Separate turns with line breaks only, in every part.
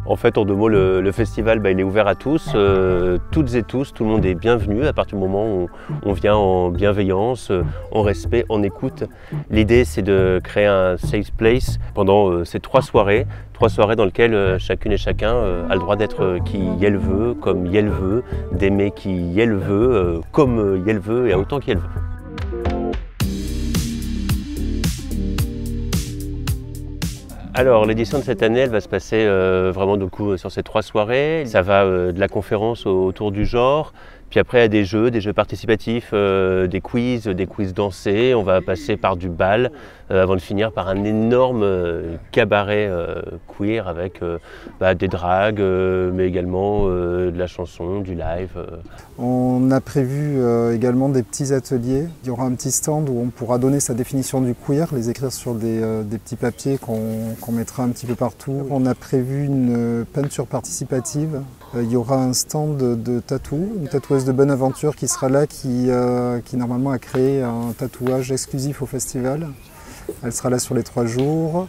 En fait, en deux mots, le festival, il est ouvert à tous, toutes et tous, tout le monde est bienvenu à partir du moment où on vient en bienveillance, en respect, en écoute. L'idée, c'est de créer un safe place pendant ces trois soirées dans lesquelles chacune et chacun a le droit d'être qui elle veut, comme elle veut, d'aimer qui elle veut, comme elle veut et à autant qu'elle veut. Alors l'édition de cette année, elle va se passer vraiment sur ces trois soirées. Ça va de la conférence autour du genre, puis après il y a des jeux participatifs, des quiz dansés. On va passer par du bal avant de finir par un énorme cabaret queer avec des dragues, mais également de la chanson, du live.
On a prévu également des petits ateliers. Il y aura un petit stand où on pourra donner sa définition du queer, les écrire sur des petits papiers qu'on mettra un petit peu partout. On a prévu une peinture participative. Il y aura un stand de tatou, une tatoueuse de bonne aventure qui sera là, qui normalement a créé un tatouage exclusif au festival. Elle sera là sur les 3 jours.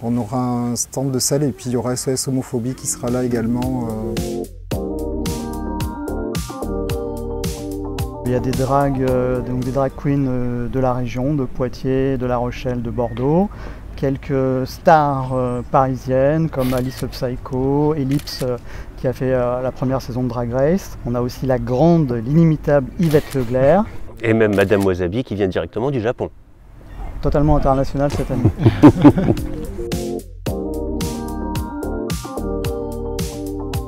On aura un stand de salle et puis il y aura SOS Homophobie qui sera là également.
Il y a des drag queens de la région, de Poitiers, de La Rochelle, de Bordeaux. Quelques stars parisiennes comme Alice Psycho, Ellipse qui a fait la première saison de Drag Race. On a aussi la grande, l'inimitable Yvette Leclerc.
Et même Madame Wasabi qui vient directement du Japon.
Totalement international cette année.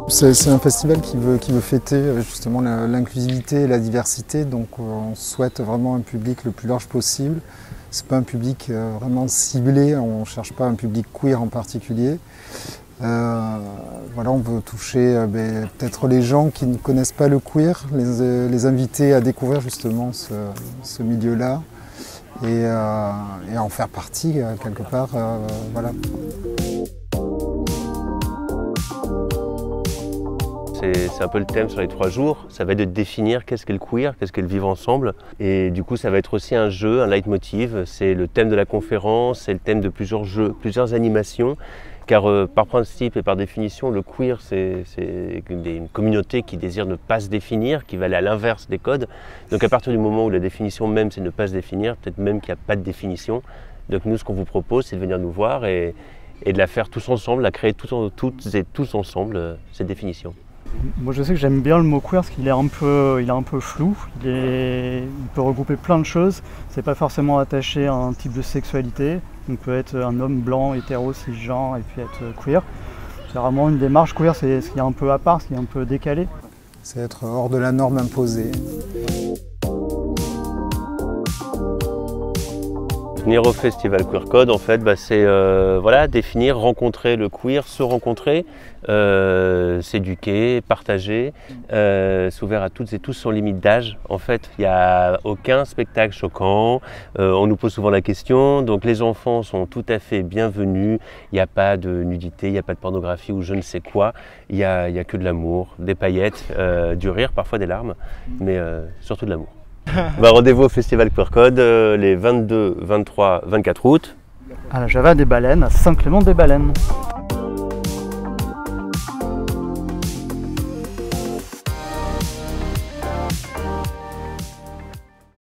C'est un festival qui veut fêter justement l'inclusivité et la diversité, donc on souhaite vraiment un public le plus large possible. C'est pas un public vraiment ciblé, on ne cherche pas un public queer en particulier. Voilà, on veut toucher peut-être les gens qui ne connaissent pas le queer, les inviter à découvrir justement ce milieu-là et en faire partie quelque part. Voilà.
C'est un peu le thème sur les 3 jours, ça va être de définir qu'est-ce qu'est le queer, qu'est-ce qu'est le vivre ensemble. Et du coup, ça va être aussi un jeu, un leitmotiv. C'est le thème de la conférence, c'est le thème de plusieurs jeux, plusieurs animations. Car par principe et par définition, le queer, c'est une communauté qui désire ne pas se définir, qui va aller à l'inverse des codes. Donc à partir du moment où la définition même, c'est ne pas se définir, peut-être même qu'il n'y a pas de définition. Donc nous, ce qu'on vous propose, c'est de venir nous voir et de la faire tous ensemble, la créer toutes et tous ensemble, cette définition.
Moi je sais que j'aime bien le mot queer parce qu'il est un peu flou, il peut regrouper plein de choses, c'est pas forcément attaché à un type de sexualité, on peut être un homme blanc, hétéro, cisgenre et puis être queer. C'est vraiment une démarche queer, c'est ce qui est un peu à part, ce qui est un peu décalé.
C'est être hors de la norme imposée.
Venir au Festival Queer Code, en fait, c'est définir, rencontrer le queer, se rencontrer, s'éduquer, partager. C'est ouvert à toutes et tous sans limite d'âge. En fait, il n'y a aucun spectacle choquant. On nous pose souvent la question. Donc les enfants sont tout à fait bienvenus. Il n'y a pas de nudité, il n'y a pas de pornographie ou je ne sais quoi. Il y a que de l'amour, des paillettes, du rire, parfois des larmes, mais surtout de l'amour. Rendez-vous au Festival Queer Code les 22, 23, 24 août.
À la Java des Baleines, à Saint-Clément-des-Baleines.